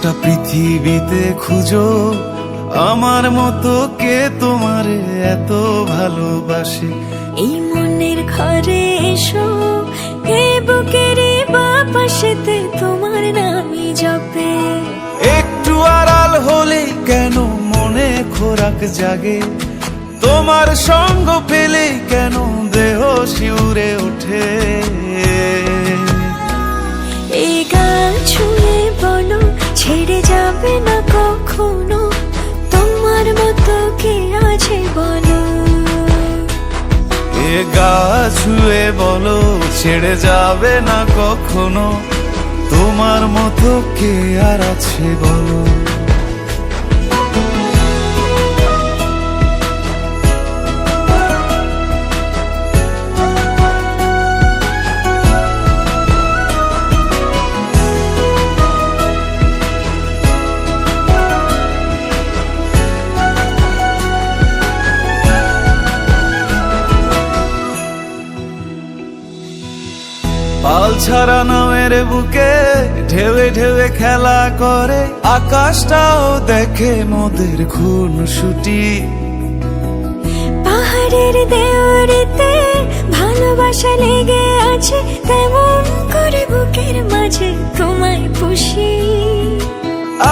গোটা পৃথিবীতে খুঁজো আমার মতো কে তোমারে এত ভালোবাসে। এই মনের ঘরে এসো, এ বুকের বাপাশেতে তোমার নামই জপে। একটু আড়াল হলেই কেন মনে খোরাক জাগে, তোমার সঙ্গ পেলেই কেন দেহ শিউরে ওঠে। এই গান ছুঁয়ে বলো ছেড়ে যাবে না কখনো, তোমার মতো কে আছে বলো। এ গা ছুঁয়ে বলো ছেড়ে যাবে না কখনো, তোমার মতো কে আর আছে বলো। পাল ছাড়া নামের বুকে ঢেউে ঢেউে খেলা করে, আকাশটাও দেখে মোদের খুনসুটি। পাহাড়ের দেওয়ারিতে ভালোবাসা লেগে আছে, তেমন করে বুকের মাঝে তোমায় পুষি।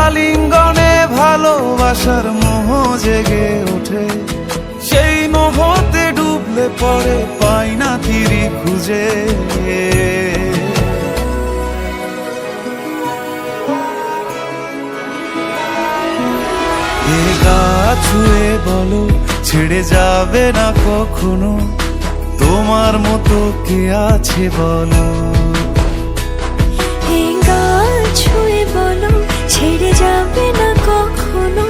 আলিঙ্গনে ভালোবাসার মোহ জেগে ওঠে, সেই মোহতে ডুবলে পরে পাই না তীরি খুঁজে। এ গা ছুঁয়ে বলো ছেড়ে যাবে না কখনো, তোমার মতো কে আছে বলো। এই গান ছুঁয়ে বলো ছেড়ে যাবে না কখনো,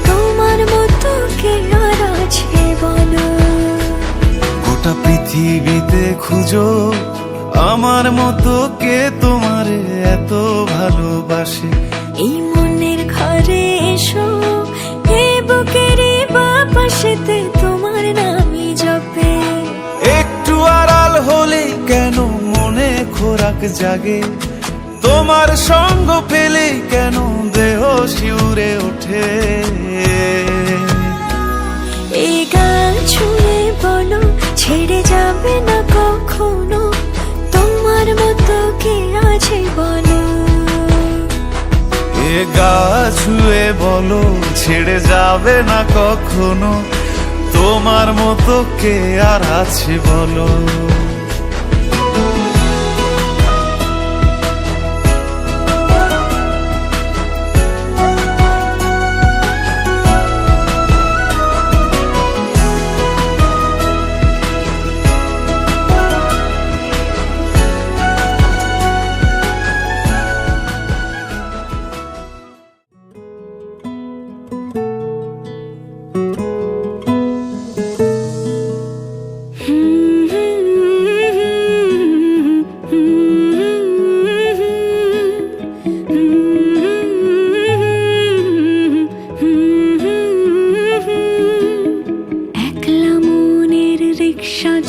তোমার মতো কে আর আছে বলো। গোটা পৃথিবীতে খুঁজো আমার মতো কে তোমারে এত ভালোবাসে। এই মনের ঘরে এসো, এ বুকের বাপাশেতে তোমার নামই জপে। একটু আড়াল হলেই কেন মনে খোরাক জাগে, তোমার সঙ্গ পেলেই কেন দেহ শিউরে ওঠে। এই গান ছুঁয়ে বলো ছেড়ে যাবে না কখনো, তোমার মতো কে আছে বলো। এ গা ছুঁয়ে বলো ছেড়ে যাবে না কখনো, তোমার মতো কে আর আছে বলো।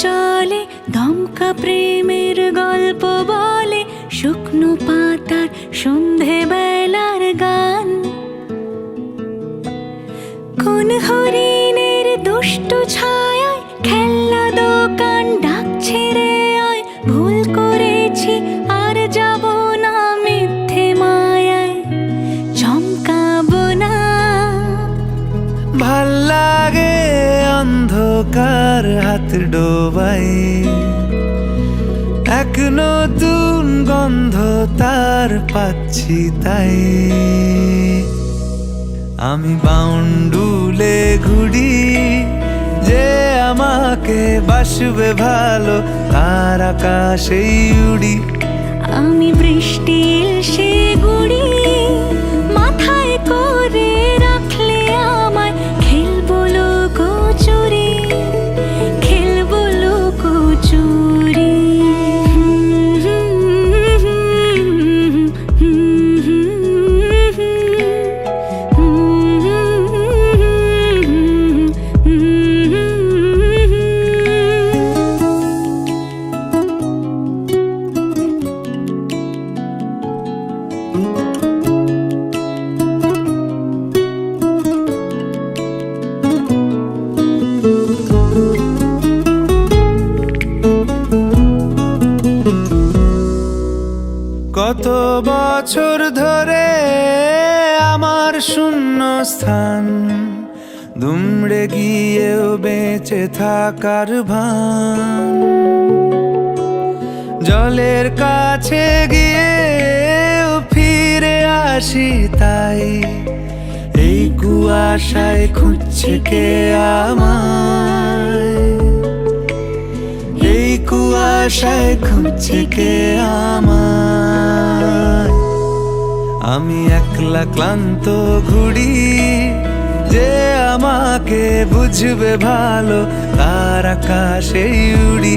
চলে দমকা প্রেমের গল্প বলে, শুকনো পাতার সন্ধে বেলার গান। কোন হরিণের দুষ্ট ছায়ায় খেলনা দোকান ডাকছে রে আয়, ভুল করেছি আর যাব না মিথ্যে মায়ায়, চমকাবো না। ভাল লাগে অন্ধকার হাত ডোবাই, এক নতুন গন্ধ তার পাচ্ছি তাই। আমি বাউন্ডুলে ঘুরি, যে আমাকে বাসবে ভালো তার আকাশেই উড়ি। আমি বৃষ্টির সে গুড়ি মাথায় করে রাখলে আমায়, খেলবো লুকোচুরি, খেলবো লুকোচুরি। গিয়েও বেঁচে থাকার ভান, জলের কাছে গিয়েও ফিরে আসি তাই, এই কুয়াশায় খুঁজছে কে আমায়, এই কুয়াশায় খুঁজছে কে আমায়। আমি একলা ক্লান্ত ঘুরি, যে আমাকে বুঝবে ভালো তার আকাশেই উড়ি।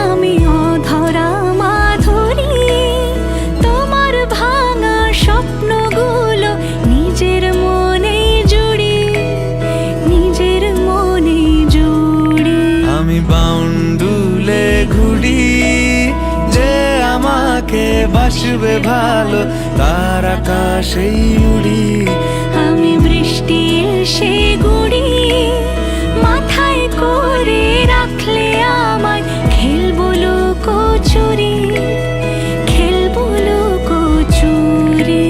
আমি অধরা মাধুরী, তোমার ভাঙা স্বপ্নগুলো নিজের মনে জুড়ি, নিজের মনে জুড়ি। আমি বাউন্ডুলে ঘুরি, যে আমাকে বাসবে ভালো তার আকাশেই উড়ি। আমি বৃষ্টি এসে গুড়ি, মাথায় করে রাখলে আমায় খেলবো লুকোচুরি, খেলবো লুকোচুরি।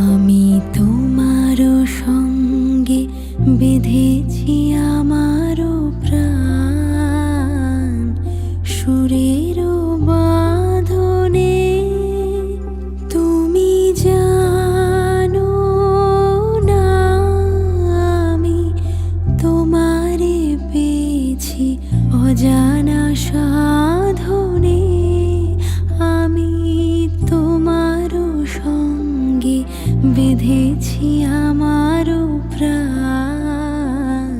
আমি তোমারও সঙ্গে বেঁধেছি আমারও প্রাণ, সুরেরও বাঁধনে। তুমি জানো না আমি তোমারে পেয়েছি অজানা সাধনে। আমি তোমারও সঙ্গে বেঁধেছি আমারও প্রাণ,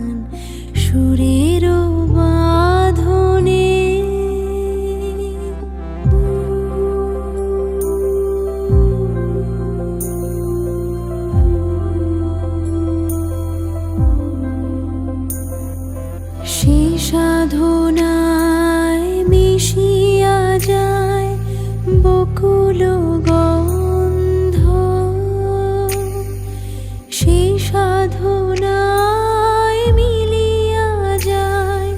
সুরেরও বাঁধনে। সে সাধনায় মিশিয়া যায় বকুল গন্ধ, সে সাধনায় মিলিয়া যায়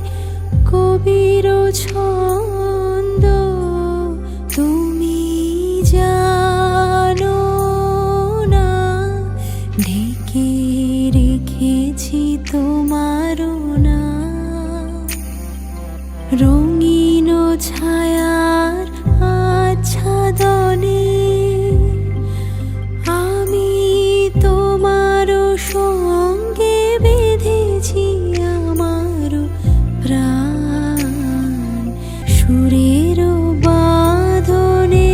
কবির ছন্দ। তুমি জানো না ঢেকে রেখেছি তোমারও না, রঙিন ছায়ার আচ্ছাদনে। আমি তোমারও সঙ্গে বেঁধেছি আমারও প্রাণ, সুরেরও বাঁধনে।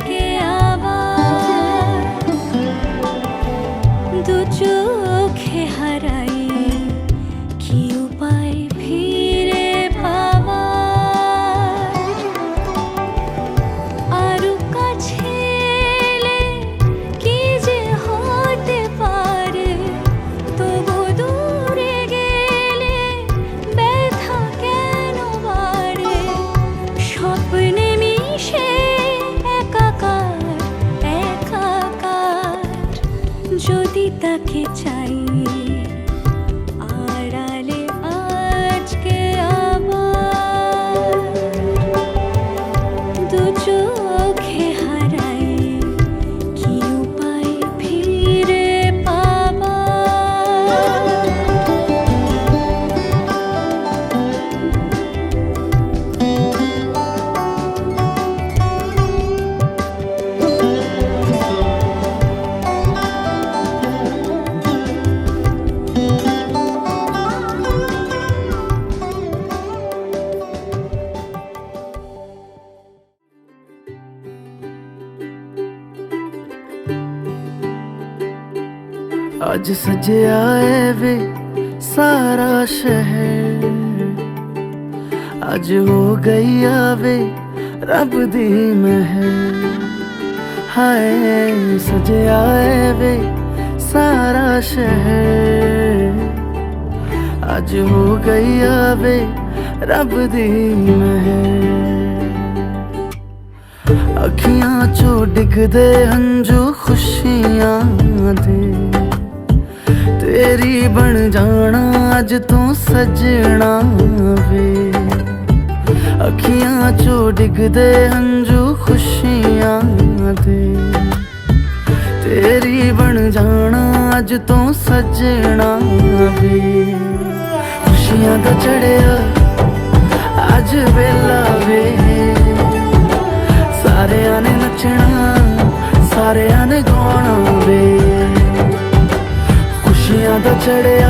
আজকে আবার দু চোখে হারাই কি উপায় ফিরে পাবার আরো কাছে এলে কি যে হতে পারে তবু দূরে গেলে ব্যথা কেন বাড়ে স্বপ্নে মিশে একাকার একাকার যদি তাকে চাই আড়ালে আজকে আবার দু চোখে হারাই কি উপায় ফিরে পাবার ਅੱਜ ਸਜਿਆ ਏ ਵੇ ਸਾਰਾ ਸ਼ਹਿਰ ਅੱਜ ਹੋ ਗਈ ਆਵੇ ਰੱਬ ਦੀ ਮਹਿਰ ਹਾਏ ਸਜਿਆ ਏ ਵੇ ਸਾਰਾ ਸ਼ਹਿਰ ਅੱਜ ਹੋ ਗਈ ਆਵੇ ਰੱਬ ਦੀ ਮਹਿਰ ਅੱਖੀਆਂ ਚੋਂ ਡਿੱਗਦੇ ਹੰਝੂ ਖੁਸ਼ੀਆਂ ਦੇ तेरी बन जाना अज तू सजना वे अखियां चो डिगदे हंजू खुशियां दे तेरी बन जाना अज तू सजना वे खुशियां दा चढ़िया अज वेला वे सारियां ने नचना सारियां ने गाना वे खुशियां दा चढ़िया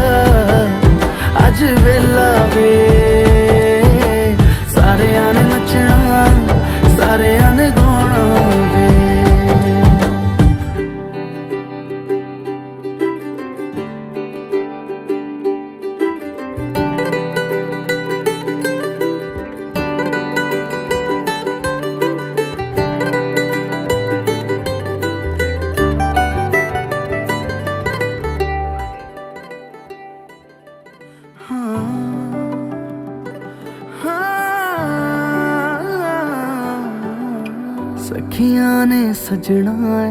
अज वेला वे सारियां ने नचना सारियां ने गाना वे सखियां ने सजना है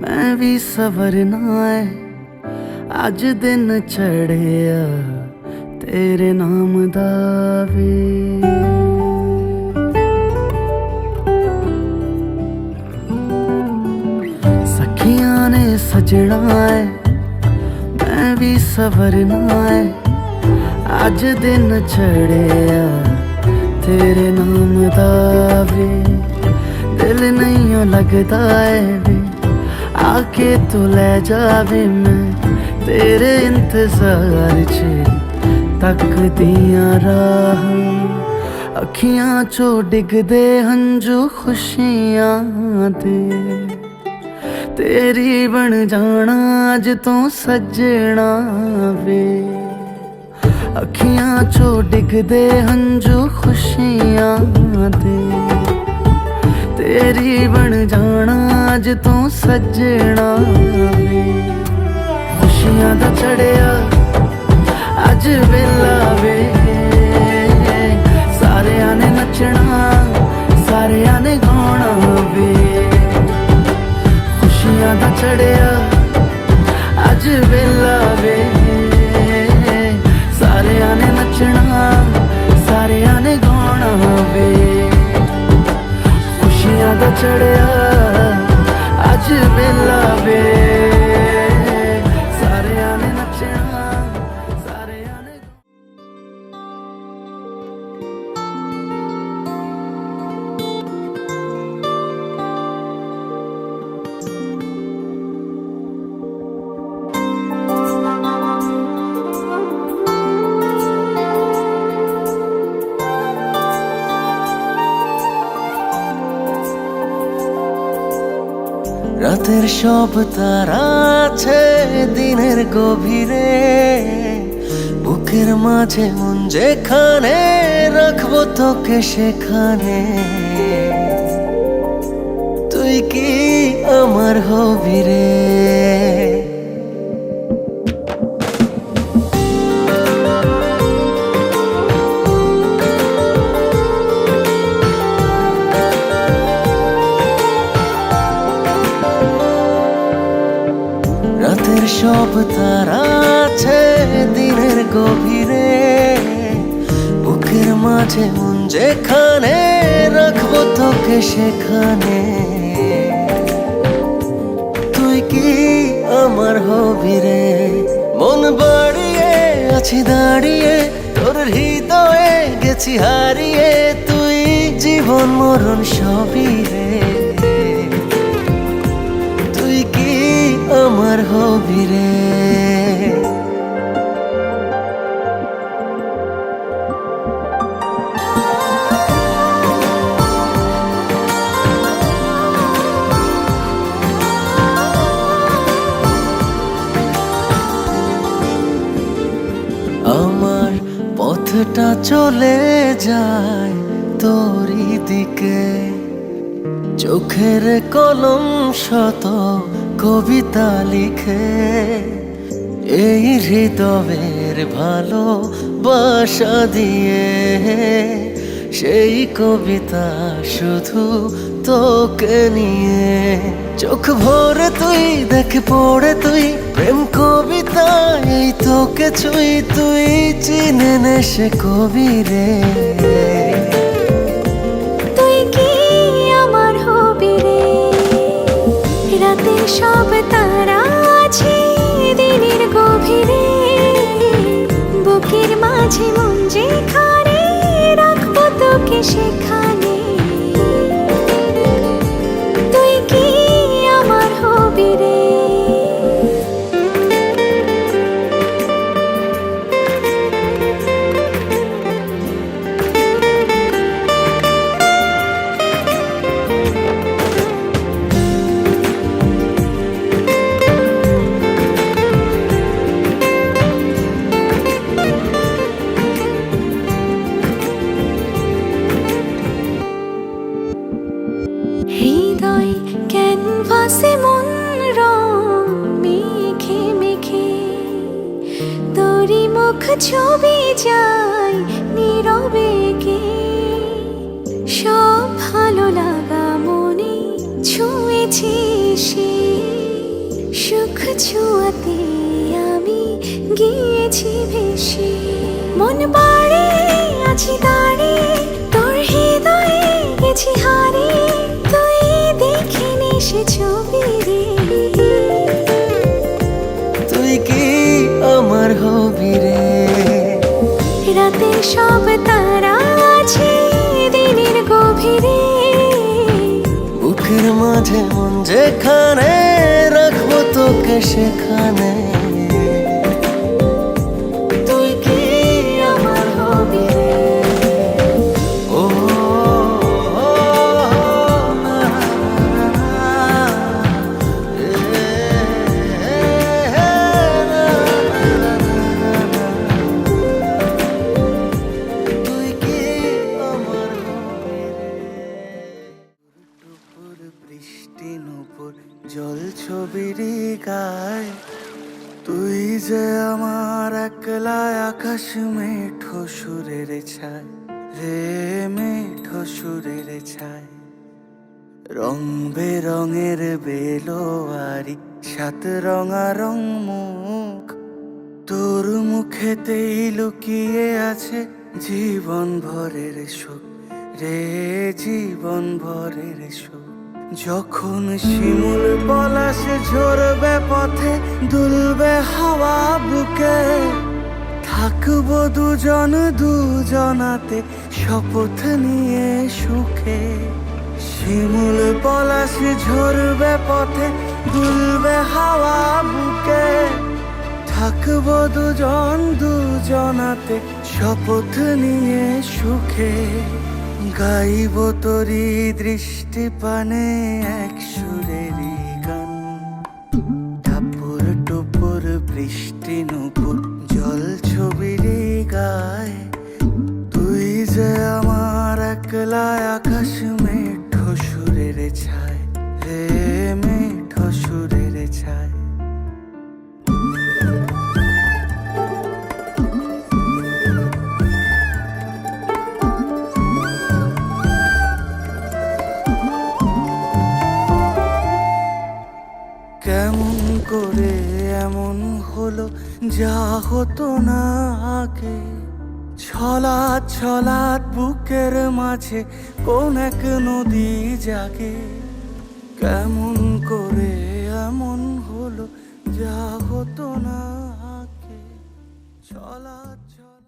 मैं भी सवरना है अज दिन चढ़िया तेरे नाम दा वे सखियां ने सजना है मैं भी सवरना है अज दिन चढ़िया तेरे नाम दा वे दिल नहीं लगता है वे आके तू ले जावे मैं तेरे इंतजार च तक दिया राह अखियां चो डिगदे हंजू खुशियां दे तेरी बन जाना अज तू सजना वे अखियां चो डिगदे हंजू खुशियां दे तेरी बन जाना अज तू सजना वे खुशियां दा चढ़िया अज वेला वे सारियां ने नचना सारियां ने गाना वे खुशियां दा चढ़िया अज वेला वे सारियां ने नचना सारियां ने गाना वे खुशियां दा चढ़िया अज वेला वे सारियां ने नचना सारियां ने রাতের সব তারা আছে দিনের গভীরে, বুকের মাঝে মন যেখানে রাখবো তোকে সেখানে। তুই কি আমার হবি রে? রাতের সব তারা আছে দিনের গভীরে, বুকের মাঝে মন যেখানে রাখবো তোকে সেখানে। তুই কি আমার হবি রে? মন বাড়িয়ে আছি দাঁড়িয়ে তোর হৃদয়ে গেছি হারিয়ে, তুই জীবন মরণ সবই রে। তুই কি আমার হবি রে? আমার পথটা চলে যায় তোরই দিকে, চোখের কলম শত কবিতা লিখে। এই হৃদয়ের ভালোবাসা দিয়ে সেই কবিতা শুধু তোকে নিয়ে। চোখ ভরে তুই দেখ পড়ে তুই প্রেম কবিতা, এই তোকে ছুঁই তুই চিনে নে সে কবি রে। তুই কি আমার হবি রে? রাতের সব তারা আছে দিনের গভীরে, বুকের মাঝে মন যেখানে রাখবো তোকে সেখানে। তুই কি আমার হবি রে? হৃদয় ক্যানভাসে মন রং মেখে মেখে, তোরই মুখ ছবি যায় নীরবে কে। সব ভালো লাগা মনে ছুঁয়েছি সে, সুখ ছুঁয়াতে আমি গিয়েছি ভেসে। মন বাড়ে আছি দাঁড়িয়ে তোর হৃদয়ে গেছি হারিয়ে, তুই দেখিনি সে ছবি রে। তুই কি আমার হবি রে? রাতের সব তারা আছে দিনের গভীরে, বুকের মাঝে মন যেখানে রাখবো তোকে সেখানে। তুই কি আমার হবি রে? ও না, তুই কি আমার হবি রে? টুপুর বৃষ্টি নুপুর জল ছবির গায়, তুই যে আমার একলা আকাশ মেঠো সুরের ছায় রে, মেঠো সুরের ছায়। রং বেরঙের বেলোয়ারি সাত রঙা রং মুখ, তোর মুখেতেই লুকিয়ে আছে জীবন ভরের সুখ রে, জীবন ভরের সুখ। যখন শিমুল পলাশ ঝরবে পথে দুলবে হাওয়া বুকে, থাকবো দুজন দুজনাতে শপথ নিয়ে সুখে। শিমুল পলাশ ঝরবে পথে দুলবে হাওয়া বুকে, থাকবো দুজন দুজনাতে শপথ নিয়ে সুখে। গাইব তোরি দৃষ্টি পানে এক সুরেরই গান, একলায় আকাশ মেঠো সুরের ছায়, হে মেঠো সুরের ছায়। কেমন করে এমন হলো যা হতো না আগে, ছলাৎ ছলাৎ বুকের মাঝে কোন এক নদী জাগে। কেমন করে এমন হলো যা হতো না আগে, ছলাৎ ছলাৎ।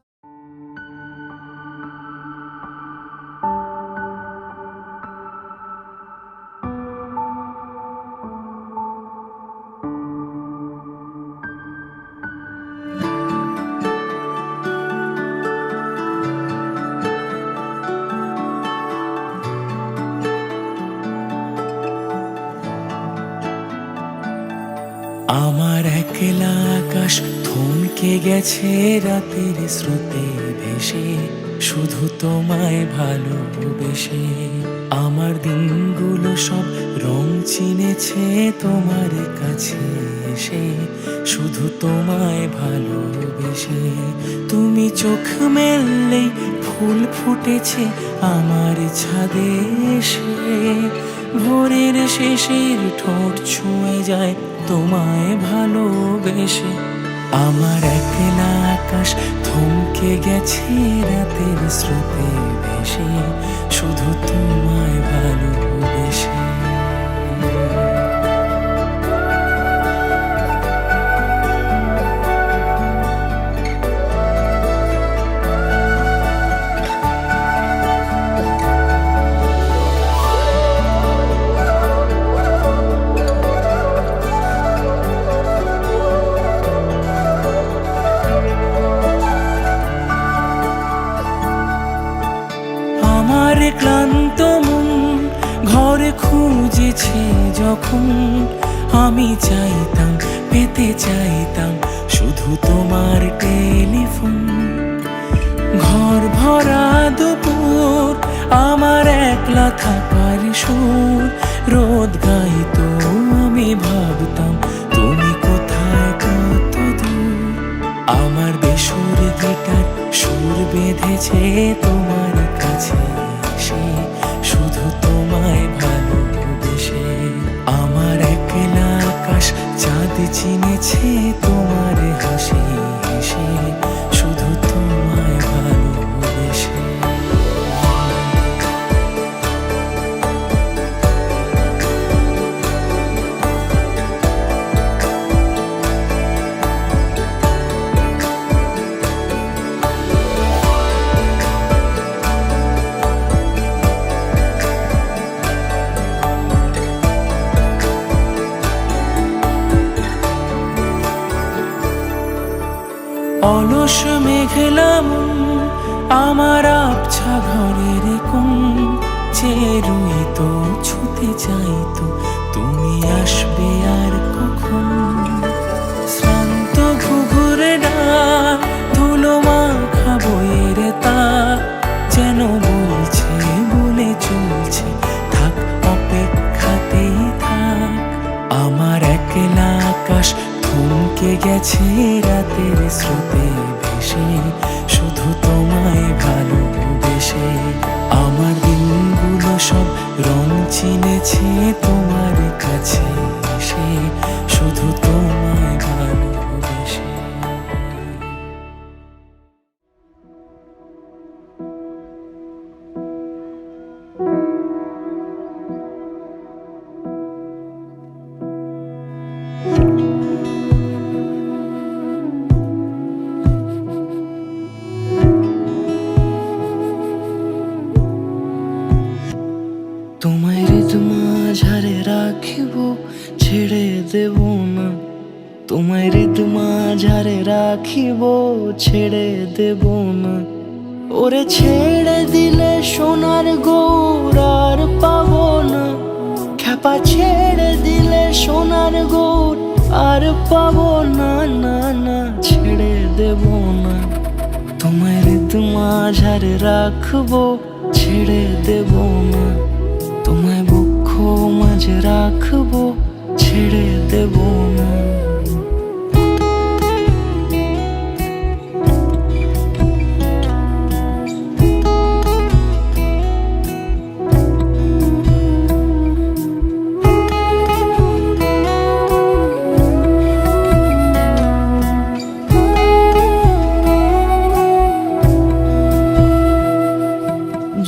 আমার একলা আকাশ থমকে গেছে রাতের স্রোতে ভেসে, শুধু তোমায় ভালোবেসে। আমার দিনগুলো সব রং চিনেছে তোমার কাছে এসে, শুধু তোমায় ভালোবেসে। তুমি চোখ মেললেই ফুল ফুটেছে আমার ছাদে এসে, ভোরের শেষের ঠোঁট ছুঁয়ে যায় তোমায় ভালোবেসে। আমার একলা আকাশ থমকে গেছে রাতের স্রোতে ভেসে, শুধু তোমায় ভালোবেসে। আমার ক্লান্ত মন ঘরে খুঁজেছে যখন, আমি চাইতাম পেতে চাইতাম শুধু তোমার টেলিফোন। ঘর ভরা দুপুর আমার একলা থাকার সুর রোদ গাইতো, আমি ভাবতাম তুমি কোথায় কত দূর। আমার বেসুর গিটার সুর বেঁধেছে তোমার কাছে এসে, শুধু তোমায় ভালোবেসে। আমার একলা আকাশ চাঁদ চিনেছে তোমার হাসি হেসে, শুধু তোমায় ভালোবেসে। অলস মেঘলা মন আমার আবছা ঘরের কোণ, চেয়ে রইতো ছুতে চাইতো তুমি আসবে আর কখন। শ্রান্ত ঘুঘুরে ডাক ধুলো মাখা বইয়ের তাক, যেন বলছে বলে চলছে থাক অপেক্ষাতেই থাক। আমার একলা আকাশ থমকে গেছে রাতের স্রোতে ভেসে, শুধু তোমায় ভালোবেসে। আমার দিনগুলো সব রং চিনেছে তোমার কাছে এসে, শুধু তোমায় ভালোবেসে। তোমায় হৃদ মাঝারে রাখিব ছেড়ে দেব না, তোমায় হৃদ মাঝারে রাখিব ছেড়ে দেব না। ওরে ছেড়ে দিলে সোনার গৌর আর পাবো না, খ্যাপা ছেড়ে দিলে সোনার গৌর আর পাবো না। না না ছেড়ে দেব না, তোমায় হৃদ মাঝারে রাখবো ছেড়ে দেব না, তোমায় বক্ষ মাঝে রাখবো, ছেড়ে দেব না।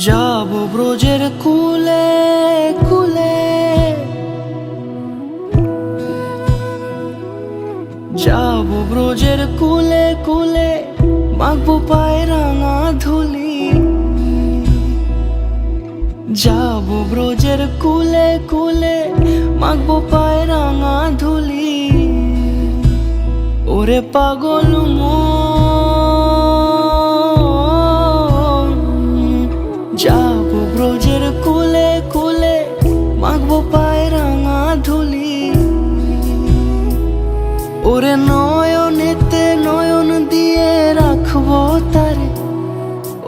যাব ব্রজের কুলে কুলে, যাব ব্রজের কুলে কুলে, মাখবো পায়ে রাঙা ধুলি। যাব ব্রজের কুলে কুলে, মাখবো পায়ে রাঙা ধুলি। ওরে পাগল মন, যাব ব্রজের কুলে কুলে, মাখবো পায়ে রাঙা ধুলি। ওরে নয়নেতে নয়ন দিয়ে রাখবো তারে,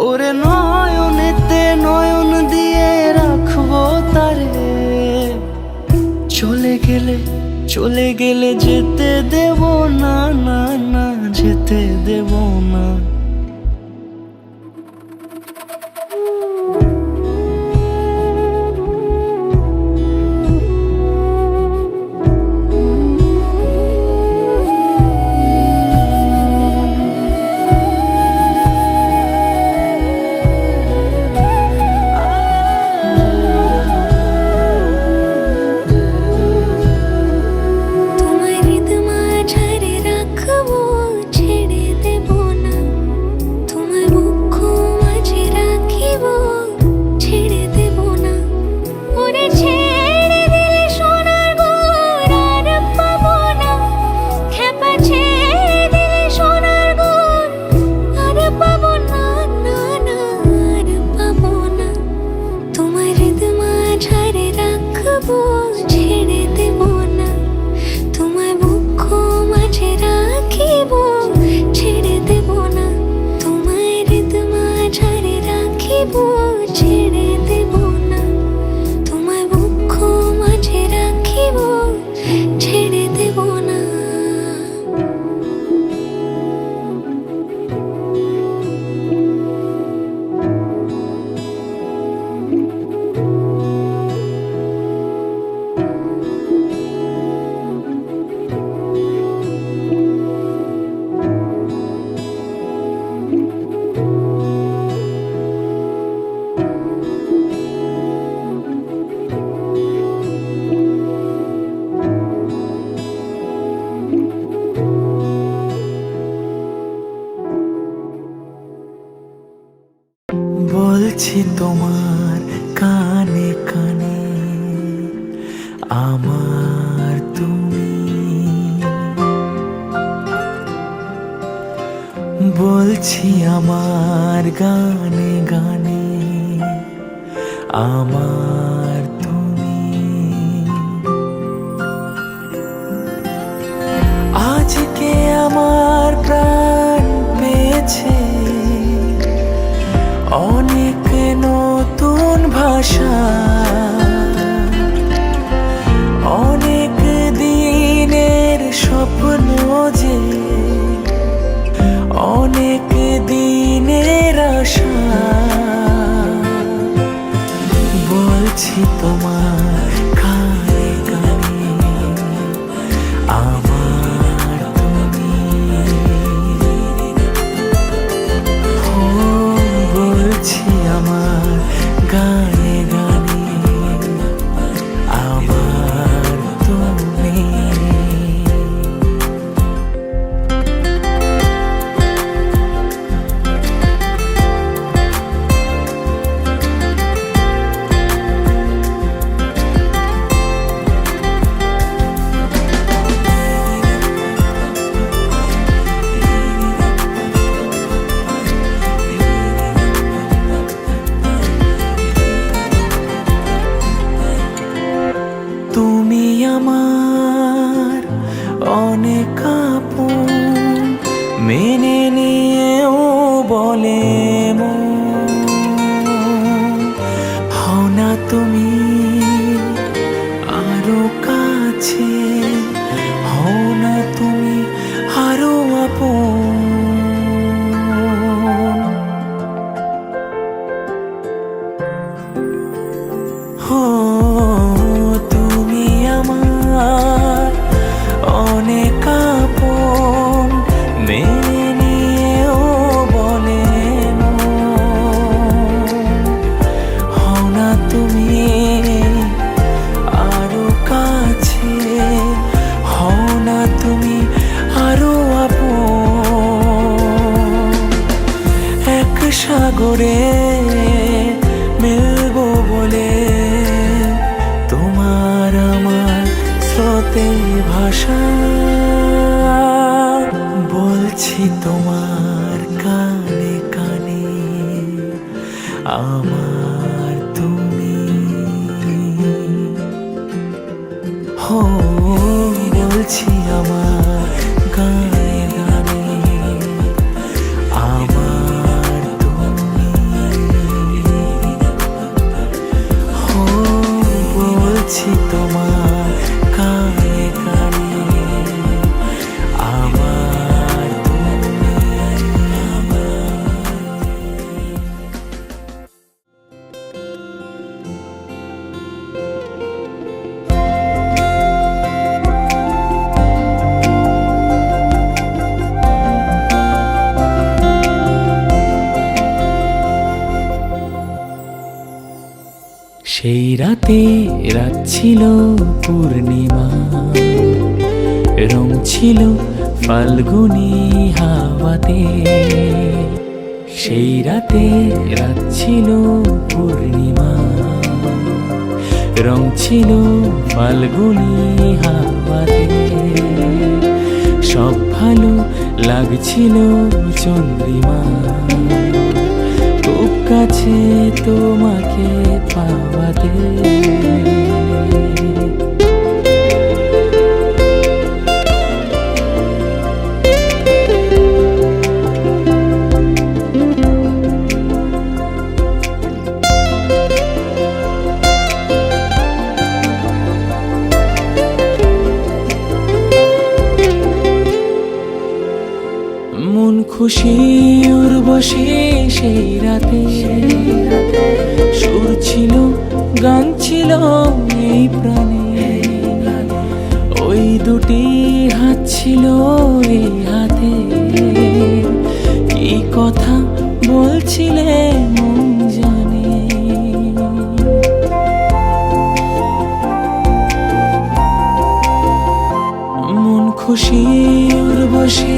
ওরে নয়নেতে নয়ন দিয়ে রাখবো তারে। চলে গেলে চলে গেলে যেতে দেব না, না না যেতে দেব না। বলছি তোমার কানে কানে, আমার তুমি। বলছি আমার গানে গানে, আমার তুমি। আজকে আমার প্রাণ পেয়েছে অনেক নতুন ভাষা, অনেক দিনের স্বপ্ন যে, অনেক দিনের আশা। বলছি তোমার কানে কানে, আমার তুমি। বলছি আমার গানে গানে, আমার তুমি। তুমি আমার অনেক আপন, মেনে নিয়েও বলে মন। ভাষা বলছি তোমার কানে কানে, আমার তুমি হো, বলছি আমার গানে গানে, আমার তুমি হো, বলছি তোমার কানে কানে, আমার তুমি। সেই রাতে রাত ছিল পূর্ণিমা, রং ছিল ফাল্গুনি হাওয়াতে। সেই রাতে রাত ছিল পূর্ণিমা, রং ছিল ফাল্গুনি হাওয়াতে। সব ভালো লাগছিল চন্দ্রিমা, খুব কাছে তোমাকে পাওয়াতে। মন খুশি উর্বশী সেই রাতে, সুর ছিল গান ছিল এই প্রাণে। ওই দুটি হাত ছিল এই হাতে, কি কথা বলছিলে মন জানে। মন খুশি উর্বশী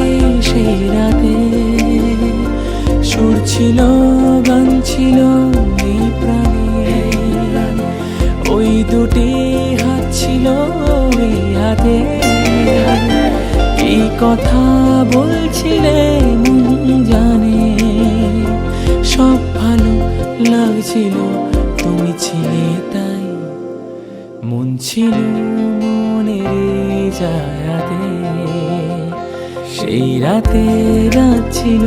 সেই রাতে, সুর ছিল গান ছিল এই প্রাণে। ওই দুটি হাত ছিল এই হাতে, কি কথা বলছিলে মন জানে। সব ভালো লাগছিল তুমি ছিলে তাই, মন ছিল মনের জায়গাতে। সেই রাতে রাত ছিল